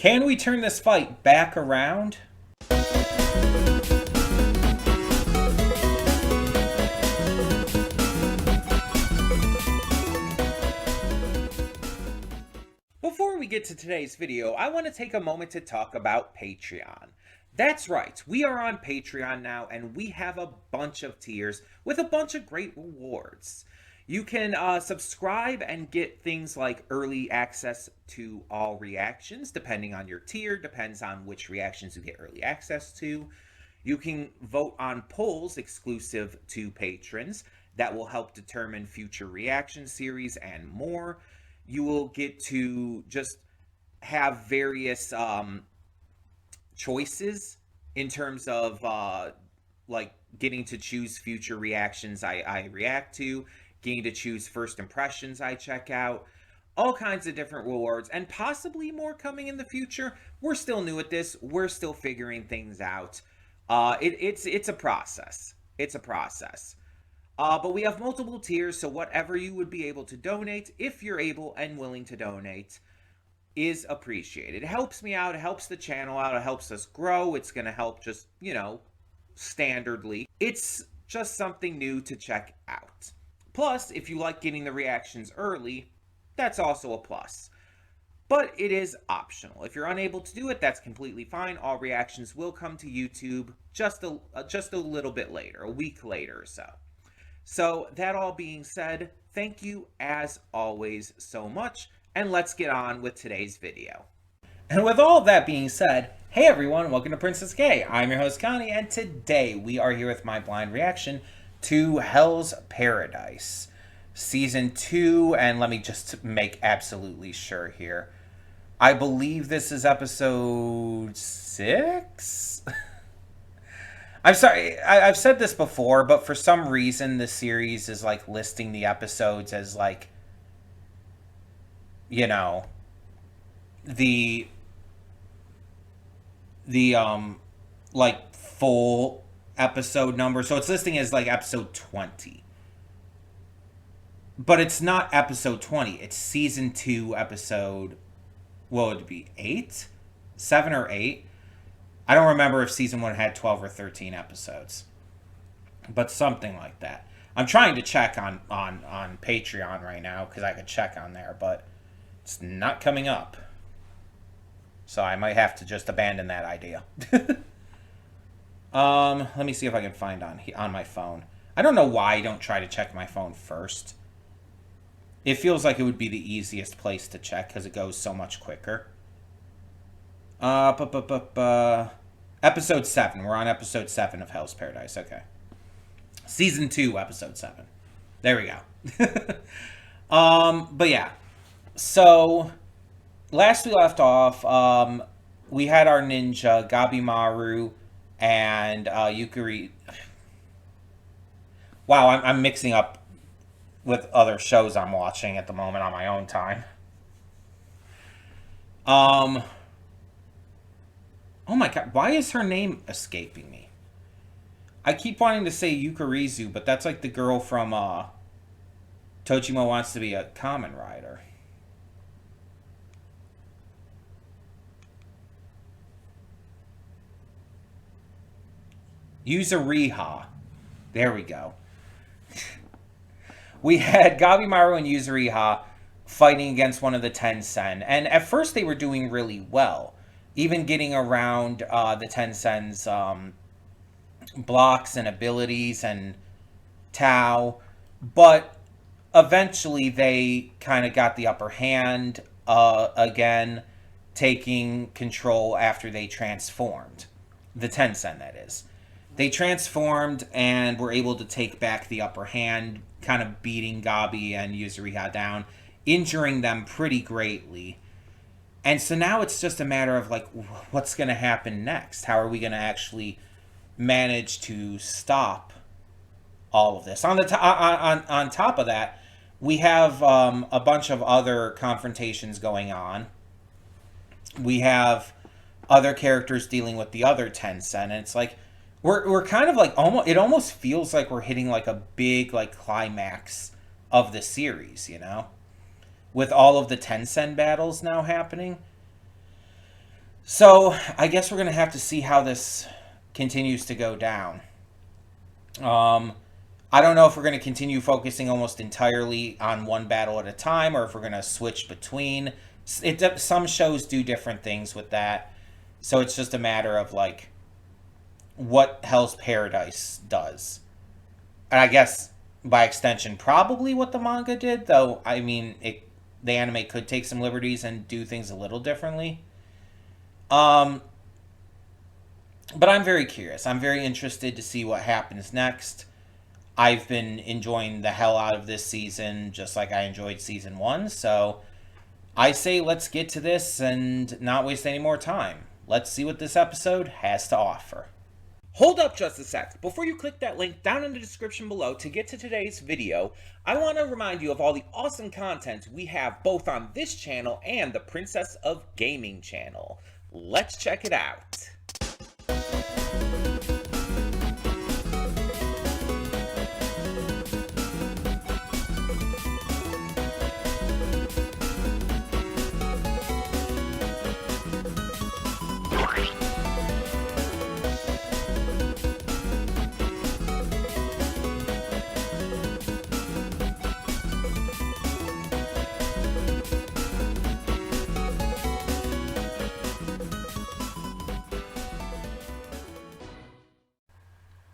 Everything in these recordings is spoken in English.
Can we turn this fight back around? Before we get to today's video, I want to take a moment to talk about Patreon. That's right, we are on Patreon now, and we have a bunch of tiers with a bunch of great rewards. You can subscribe and get things like early access to all reactions, depending on your tier, depends on which reactions you get early access to. You can vote on polls exclusive to patrons that will help determine future reaction series and more. You will get to just have various choices in terms of like getting to choose future reactions I react to, getting to choose first impressions I check out, all kinds of different rewards, and possibly more coming in the future. We're still new at this. We're still figuring things out. It's a process. It's a process. But we have multiple tiers, so whatever you would be able to donate, if you're able and willing to donate, is appreciated. It helps me out, it helps the channel out, it helps us grow. It's going to help just, standardly. It's just something new to check out. Plus, if you like getting the reactions early, that's also a plus. But it is optional. If you're unable to do it, that's completely fine. All reactions will come to YouTube just a little bit later, a week later or so. So that all being said, thank you as always so much, and let's get on with today's video. And with all of that being said, hey everyone, welcome to Princess K. I'm your host Connie, and today we are here with my blind reaction to Hell's Paradise Season 2, and let me just make absolutely sure here. I believe this is episode 6? I'm sorry, I've said this before, but for some reason the series is like listing the episodes as like, the like full episode number. So it's listing as like episode 20. But it's not episode 20. It's season 2 episode, what would it be, 8? 7 or 8? I don't remember if season 1 had 12 or 13 episodes, but something like that. I'm trying to check on Patreon right now because I could check on there, but it's not coming up. So I might have to just abandon that idea. Let me see if I can find on my phone. I don't know why I don't try to check my phone first. It feels like it would be the easiest place to check because it goes so much quicker. Episode 7. We're on episode 7 of Hell's Paradise. Okay. Season 2, episode 7. There we go. But yeah. So, last we left off, we had our ninja, Gabimaru, and Yukari. Wow, I'm mixing up with other shows I'm watching at the moment on my own time. Oh my god, why is her name escaping me? I keep wanting to say Yukarizu, but that's like the girl from Tojima Wants to Be a Kamen Rider. Yuzuriha. There we go. We had Gabimaru and Yuzuriha fighting against one of the Tensen, and at first they were doing really well. Even getting around the Tensen's blocks and abilities and Tao. But eventually they kind of got the upper hand again, taking control after they transformed. The Tensen, that is. They transformed and were able to take back the upper hand, kind of beating Gabi and Yuzuriha down, injuring them pretty greatly. And so now it's just a matter of, like, what's going to happen next? How are we going to actually manage to stop all of this? On top of that, we have a bunch of other confrontations going on. We have other characters dealing with the other Tensen, and it's like, we're kind of like, it almost feels like we're hitting, like, a big, like, climax of the series, with all of the Tensen battles now happening. So I guess we're gonna have to see how this continues to go down. Um, I don't know if we're going to continue focusing almost entirely on one battle at a time, or if we're going to switch between. Some shows do different things with that, so it's just a matter of like what Hell's Paradise does, and I guess by extension, probably what the manga did. Though I mean, the anime could take some liberties and do things a little differently. Um, but I'm very curious. I'm very interested to see what happens next. I've been enjoying the hell out of this season, just like I enjoyed season one. So I say let's get to this and not waste any more time. Let's see what this episode has to offer. Hold up just a sec. Before you click that link down in the description below to get to today's video, I want to remind you of all the awesome content we have both on this channel and the Princess of Gaming channel. Let's check it out.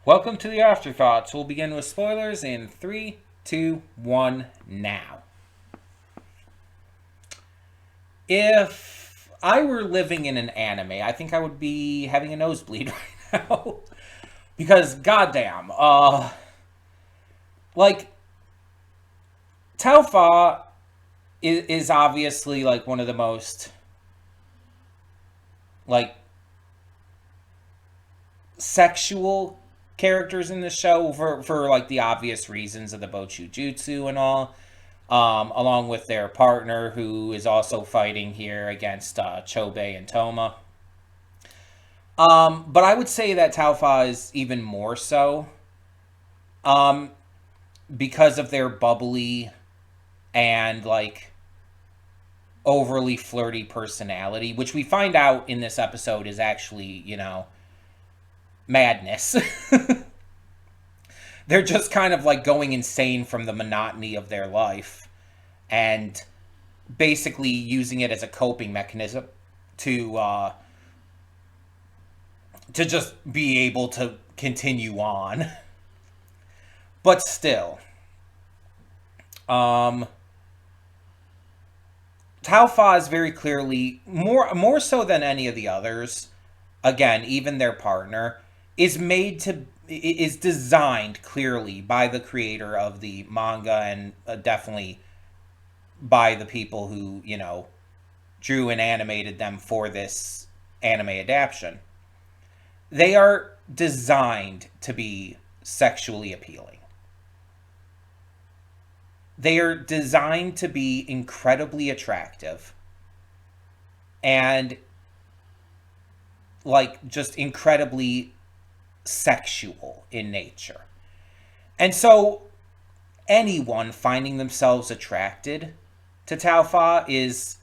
Welcome to the Afterthoughts. We'll begin with spoilers in 3, 2, 1, now. If I were living in an anime, I think I would be having a nosebleed right now. Because, goddamn, like, Taufa is obviously, like, one of the most, like, sexual characters in the show for like the obvious reasons of the Bochu Jutsu and all, along with their partner who is also fighting here against Chobe and Toma. But I would say that Taufa is even more so, because of their bubbly and like overly flirty personality, which we find out in this episode is actually, you know, madness. They're just kind of like going insane from the monotony of their life and basically using it as a coping mechanism to just be able to continue on. But still, Taufa is very clearly more so than any of the others. Again, even their partner is designed clearly by the creator of the manga and definitely by the people who, you know, drew and animated them for this anime adaptation. They are designed to be sexually appealing. They are designed to be incredibly attractive and like just incredibly sexual in nature. And so anyone finding themselves attracted to Taufa is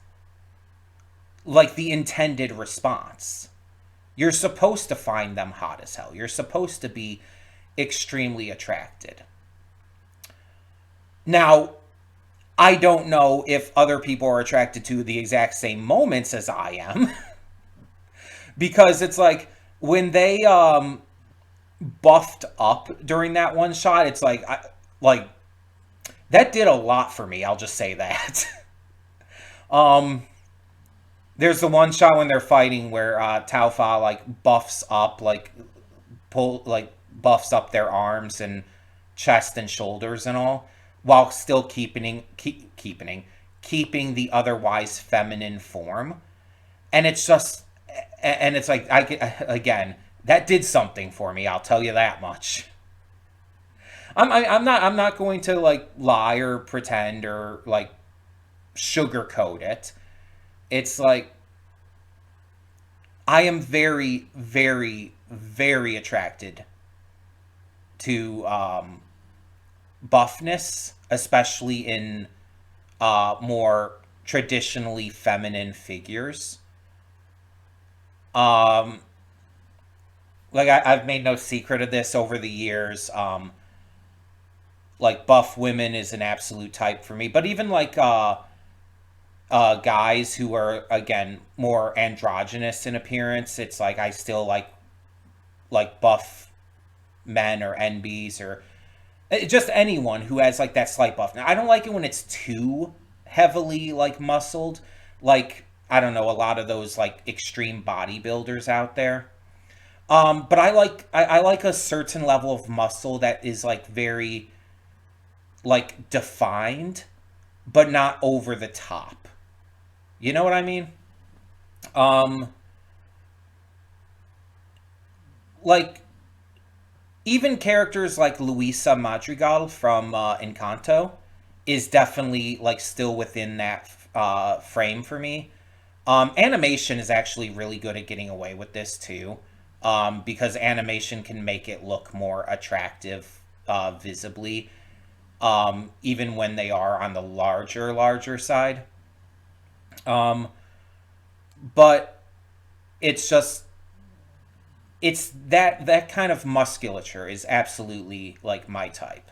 like the intended response. You're supposed to find them hot as hell. You're supposed to be extremely attracted. Now, I don't know if other people are attracted to the exact same moments as I am. Because it's like when they buffed up during that one shot, it's like that did a lot for me. I'll just say that. There's the one shot when they're fighting where Taufa like buffs up, like buffs up their arms and chest and shoulders and all, while still keeping the otherwise feminine form, and it's just, and it's like again, that did something for me. I'll tell you that much. I'm not going to like lie or pretend or like sugarcoat it. It's like I am very, very, very attracted to buffness, especially in more traditionally feminine figures. Um, like I've made no secret of this over the years. Like buff women is an absolute type for me, but even like guys who are again more androgynous in appearance, it's like I still like buff men or NBs or just anyone who has like that slight buff. Now I don't like it when it's too heavily like muscled, like I don't know, a lot of those like extreme bodybuilders out there. But I like a certain level of muscle that is like very like defined, but not over the top. You know what I mean? Um, like even characters like Luisa Madrigal from Encanto is definitely like still within that frame for me. Animation is actually really good at getting away with this too, because animation can make it look more attractive visibly, even when they are on the larger side. Um, but it's just it's that kind of musculature is absolutely like my type.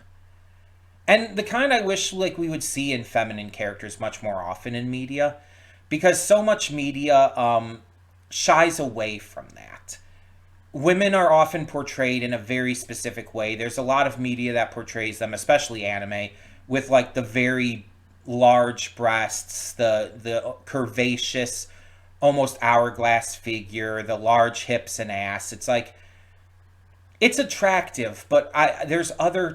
And the kind I wish like we would see in feminine characters much more often in media, because so much media shies away from that. Women are often portrayed in a very specific way. There's a lot of media that portrays them, especially anime, with like the very large breasts, the curvaceous, almost hourglass figure, the large hips and ass. It's like it's attractive, but there's other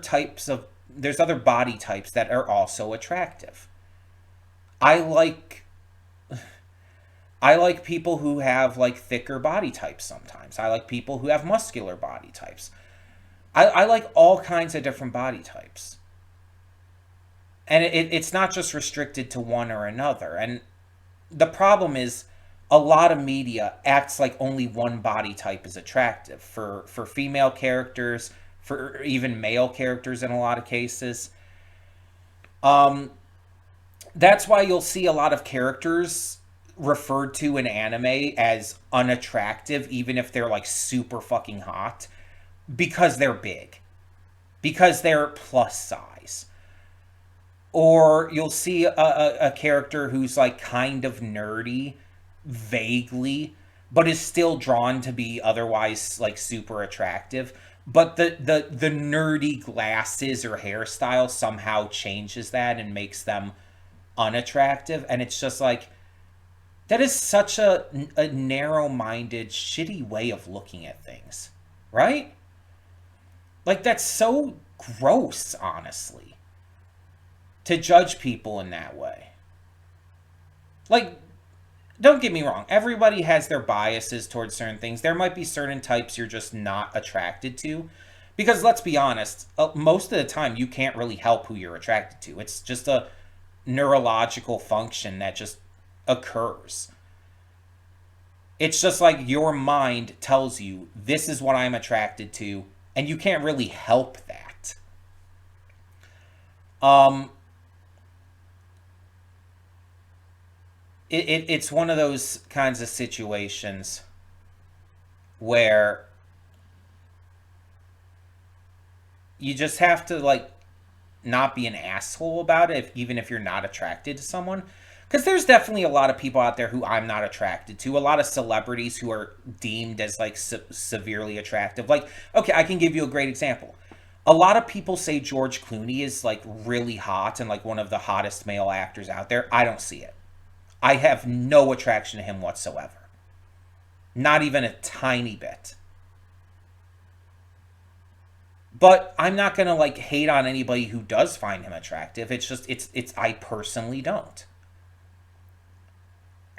body types that are also attractive. I like I like people who have like thicker body types sometimes. I like people who have muscular body types. I like all kinds of different body types. And it's not just restricted to one or another. And the problem is a lot of media acts like only one body type is attractive for female characters, for even male characters in a lot of cases. Um, that's why you'll see a lot of characters referred to in anime as unattractive, even if they're like super fucking hot, because they're big, because they're plus size. Or you'll see a character who's like kind of nerdy, vaguely, but is still drawn to be otherwise like super attractive. But the nerdy glasses or hairstyle somehow changes that and makes them unattractive. And it's just like, that is such a narrow minded, shitty way of looking at things, right? Like, that's so gross, honestly, to judge people in that way. Like, don't get me wrong, everybody has their biases towards certain things. There might be certain types you're just not attracted to. Because let's be honest, most of the time you can't really help who you're attracted to. It's just a neurological function that just occurs. It's just like your mind tells you this is what I'm attracted to, and you can't really help that. Um, it's one of those kinds of situations where you just have to like not be an asshole about it, even if you're not attracted to someone. Because there's definitely a lot of people out there who I'm not attracted to. A lot of celebrities who are deemed as like severely attractive. Like, okay, I can give you a great example. A lot of people say George Clooney is like really hot and like one of the hottest male actors out there. I don't see it. I have no attraction to him whatsoever. Not even a tiny bit. But I'm not gonna like hate on anybody who does find him attractive. It's just it's I personally don't.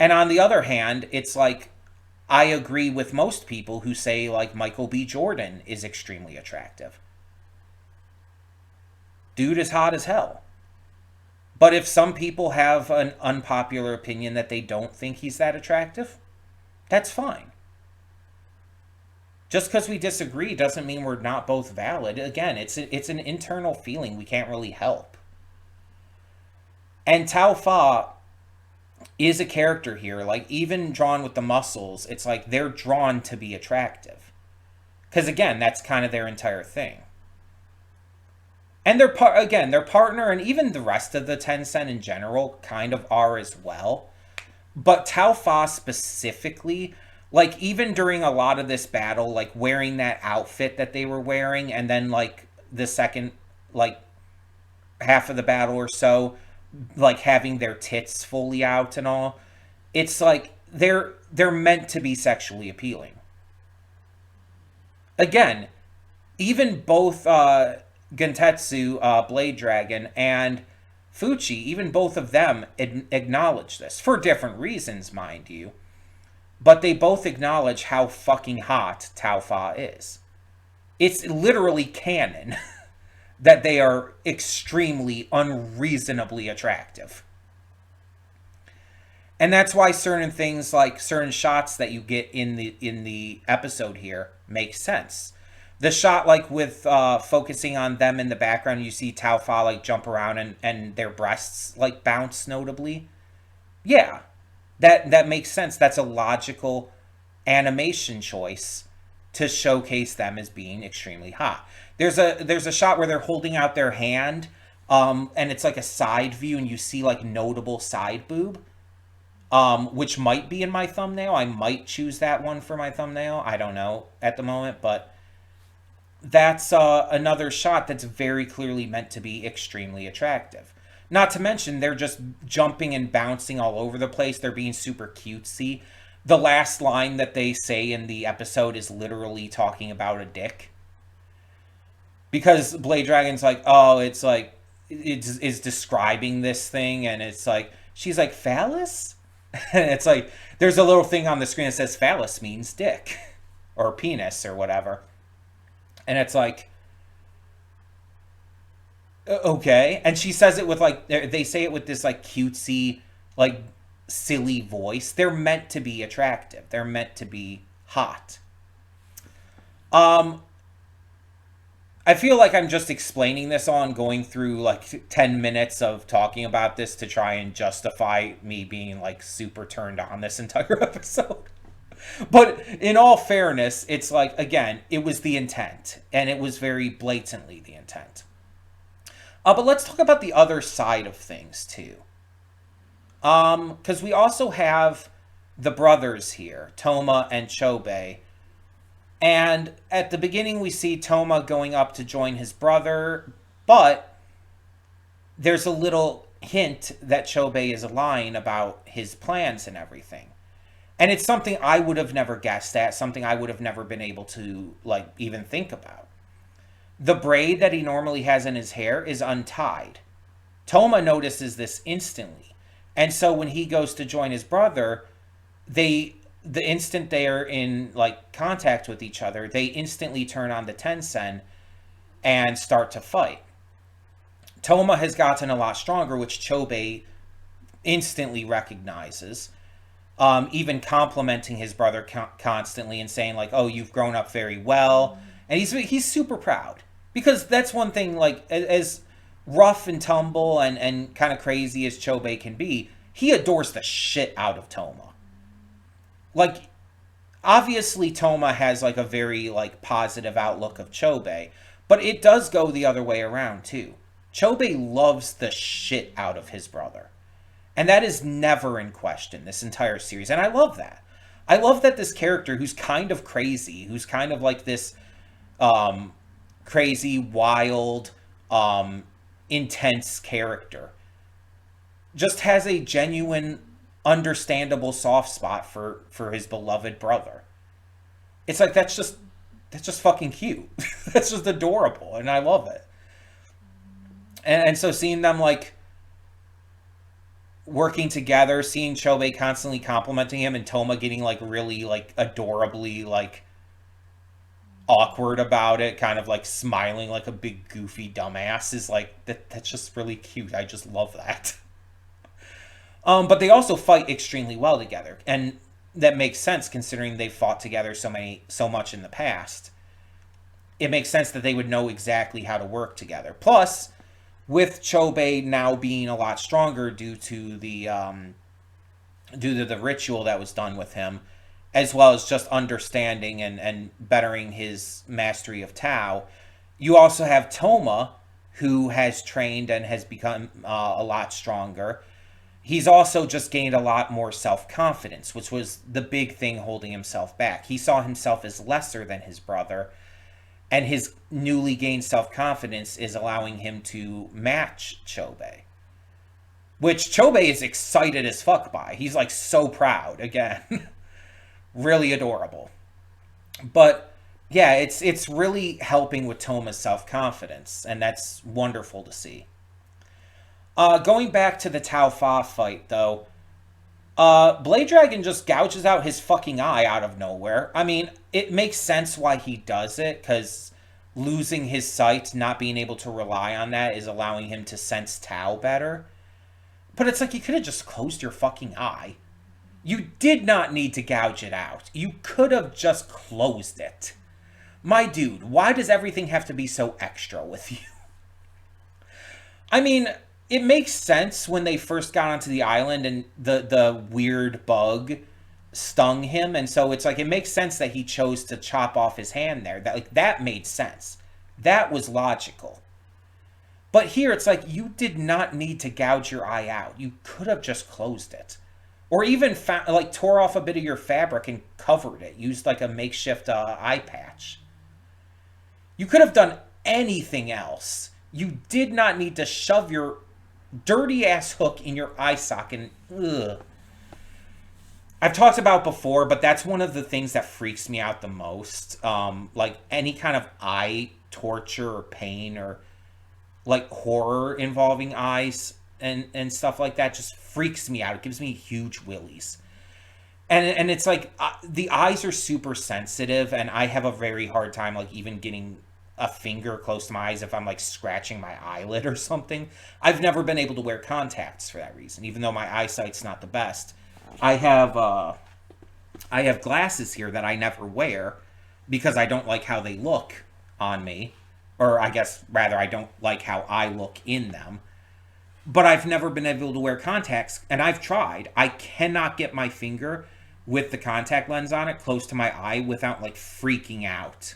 And on the other hand, it's like I agree with most people who say like Michael B. Jordan is extremely attractive. Dude is hot as hell. But if some people have an unpopular opinion that they don't think he's that attractive, that's fine. Just because we disagree doesn't mean we're not both valid. Again, it's an internal feeling we can't really help. And Tao Fa is a character here. Like, even drawn with the muscles, it's like they're drawn to be attractive. Because, again, that's kind of their entire thing. And again, their partner and even the rest of the Tencent in general kind of are as well. But Tao Fa specifically, like, even during a lot of this battle, like wearing that outfit that they were wearing, and then like the second, like, half of the battle or so, like having their tits fully out and all, it's like they're meant to be sexually appealing. Again, even both Gentetsu, Blade Dragon, and Fuchi, even both of them acknowledge this for different reasons, mind you. But they both acknowledge how fucking hot Tao Fa is. It's literally canon that they are extremely unreasonably attractive. And that's why certain things, like certain shots that you get in the episode here, make sense. The shot, like with focusing on them in the background, you see Tao Fa like jump around and their breasts like bounce notably. Yeah, that makes sense. That's a logical animation choice to showcase them as being extremely hot. There's a shot where they're holding out their hand, and it's like a side view, and you see like notable side boob, which might be in my thumbnail. I might choose that one for my thumbnail. I don't know at the moment, but that's another shot that's very clearly meant to be extremely attractive. Not to mention, they're just jumping and bouncing all over the place. They're being super cutesy. The last line that they say in the episode is literally talking about a dick. Because Blade Dragon's like, oh, it's like, it's describing this thing, and it's like, she's like, phallus? And it's like, there's a little thing on the screen that says phallus means dick, or penis, or whatever. And it's like, okay. And she says it with like, they say it with this like cutesy, like silly voice. They're meant to be attractive. They're meant to be hot. Um, I feel like I'm just explaining this all and going through like 10 minutes of talking about this to try and justify me being like super turned on this entire episode. But in all fairness, it's like, again, it was the intent, and it was very blatantly the intent. But let's talk about the other side of things too. Because we also have the brothers here, Toma and Chobe. And at the beginning, we see Toma going up to join his brother, but there's a little hint that Chobe is lying about his plans and everything. And it's something I would have never guessed at, something I would have never been able to, like, even think about. The braid that he normally has in his hair is untied. Toma notices this instantly. And so when he goes to join his brother, the instant they are in like contact with each other, they instantly turn on the Tensen and start to fight. Toma has gotten a lot stronger, which Chobe instantly recognizes, even complimenting his brother constantly and saying like, "Oh, you've grown up very well," and he's super proud because that's one thing. Like as rough and tumble and kind of crazy as Chobe can be, he adores the shit out of Toma. Like obviously Toma has like a very like positive outlook of Chobe, but it does go the other way around too. Chobe loves the shit out of his brother. And that is never in question this entire series. And I love that. I love that this character who's kind of crazy, who's kind of like this crazy, wild, intense character, just has a genuine, understandable soft spot for his beloved brother. It's like that's just fucking cute. That's just adorable, and I love it. And so seeing them like working together, seeing Chobe constantly complimenting him and Toma getting like really like adorably like awkward about it, kind of like smiling like a big goofy dumbass is like that's just really cute. I just love that. But they also fight extremely well together, and that makes sense considering they've fought together so much in the past. It makes sense that they would know exactly how to work together. Plus, with Chobe now being a lot stronger due to the due to the ritual that was done with him, as well as just understanding and bettering his mastery of Tao. You also have Toma, who has trained and has become a lot stronger. He's also just gained a lot more self confidence, which was the big thing holding himself back. He saw himself as lesser than his brother, and his newly gained self confidence is allowing him to match Chobei, which Chobei is excited as fuck by. He's like so proud again. Really adorable. But yeah, it's really helping with Toma's self confidence, and that's wonderful to see. Going back to the Tao Fa fight, though, Blade Dragon just gouges out his fucking eye out of nowhere. I mean, it makes sense why he does it, because losing his sight, not being able to rely on that, is allowing him to sense Tao better. But it's like you could have just closed your fucking eye. You did not need to gouge it out. You could have just closed it. My dude, why does everything have to be so extra with you? I mean, it makes sense when they first got onto the island and the weird bug stung him, and so it's like it makes sense that he chose to chop off his hand there. That made sense. That was logical. But here it's like you did not need to gouge your eye out. You could have just closed it. Or even tore off a bit of your fabric and covered it. Used like a makeshift eye patch. You could have done anything else. You did not need to shove your dirty ass hook in your eye socket. Ugh. I've talked about before, but that's one of the things that freaks me out the most. Like any kind of eye torture or pain or like horror involving eyes and stuff like that just freaks me out. It gives me huge willies. And it's like the eyes are super sensitive, and I have a very hard time like even getting a finger close to my eyes if I'm like scratching my eyelid or something. I've never been able to wear contacts for that reason, even though my eyesight's not the best. I have glasses here that I never wear because I don't like how they look on me, or I guess rather I don't like how I look in them. But I've never been able to wear contacts, and I've tried. I cannot get my finger with the contact lens on it close to my eye without like freaking out.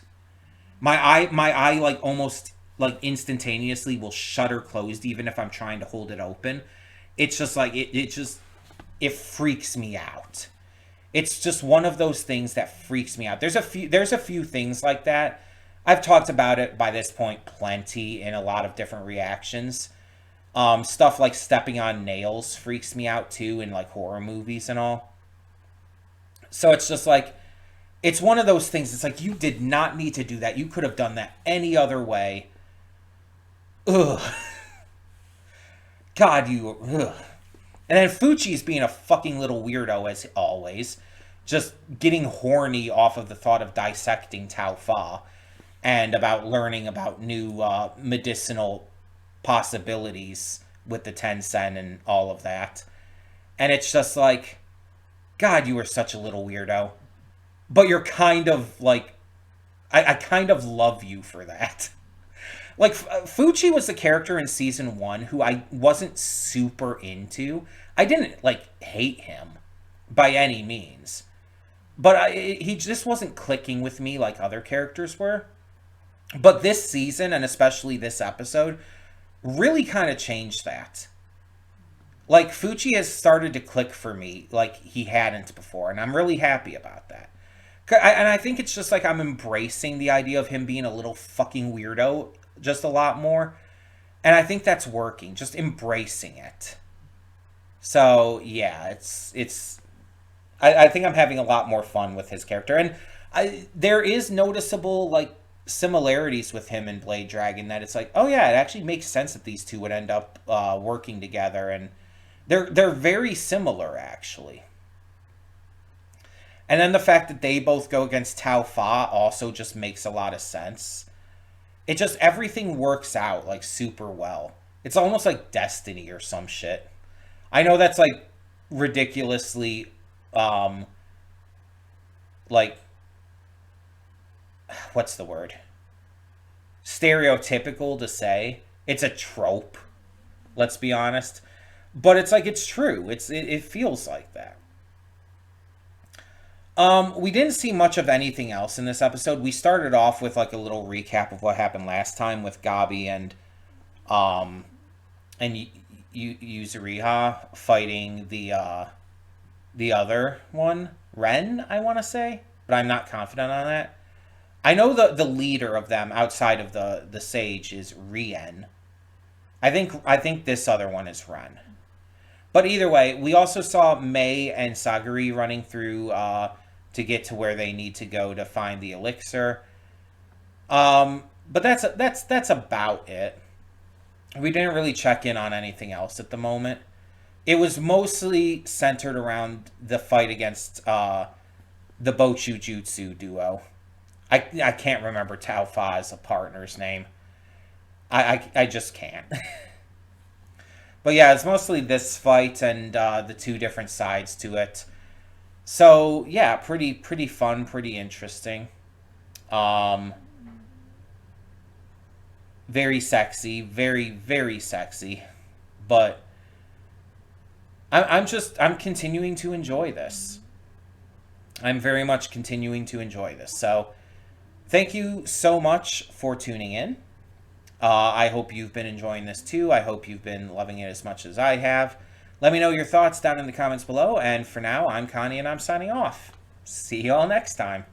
My eye like almost like instantaneously will shutter closed even if I'm trying to hold it open. It's just like it freaks me out. It's just one of those things that freaks me out. There's a few things like that. I've talked about it by this point plenty in a lot of different reactions. Stuff like stepping on nails freaks me out too in like horror movies and all. So it's just like, it's one of those things. It's like, you did not need to do that. You could have done that any other way. Ugh. God, ugh. And then Fuchi's being a fucking little weirdo as always. Just getting horny off of the thought of dissecting Tao Fa. And about learning about new medicinal possibilities with the Tencent and all of that. And it's just like, God, you are such a little weirdo. But you're kind of like, I kind of love you for that. Like, Fuchi was the character in season 1 who I wasn't super into. I didn't, like, hate him by any means. But he just wasn't clicking with me like other characters were. But this season, and especially this episode, really kind of changed that. Like, Fuchi has started to click for me like he hadn't before, and I'm really happy about that. And I think it's just like I'm embracing the idea of him being a little fucking weirdo just a lot more. And I think that's working, just embracing it. So, yeah, I think I'm having a lot more fun with his character. And there is noticeable, like, similarities with him and Blade Dragon that it's like, oh yeah, it actually makes sense that these two would end up working together, and they're very similar actually. And then the fact that they both go against Tao Fa also just makes a lot of sense. It just, everything works out like super well. It's almost like destiny or some shit. I know that's like ridiculously like, what's the word? Stereotypical to say. It's a trope, let's be honest. but it's like it's true. It feels like that. We didn't see much of anything else in this episode. We started off with like a little recap of what happened last time with Gabi um and Yuzuriha fighting the other one, Ren, I want to say, but I'm not confident on that. I know the leader of them outside of the Sage is Rien. I think this other one is Ren. But either way, we also saw Mei and Sagari running through to get to where they need to go to find the elixir. But that's about it. We didn't really check in on anything else at the moment. It was mostly centered around the fight against the Bochu Jutsu duo. I can't remember Tao Fa's partner's name. I just can't. But yeah, it's mostly this fight and the two different sides to it. So yeah, pretty fun, pretty interesting. Um, very sexy, very sexy. But I'm continuing to enjoy this. I'm very much continuing to enjoy this. So thank you so much for tuning in. I hope you've been enjoying this too. I hope you've been loving it as much as I have. Let me know your thoughts down in the comments below. And for now, I'm Connie and I'm signing off. See you all next time.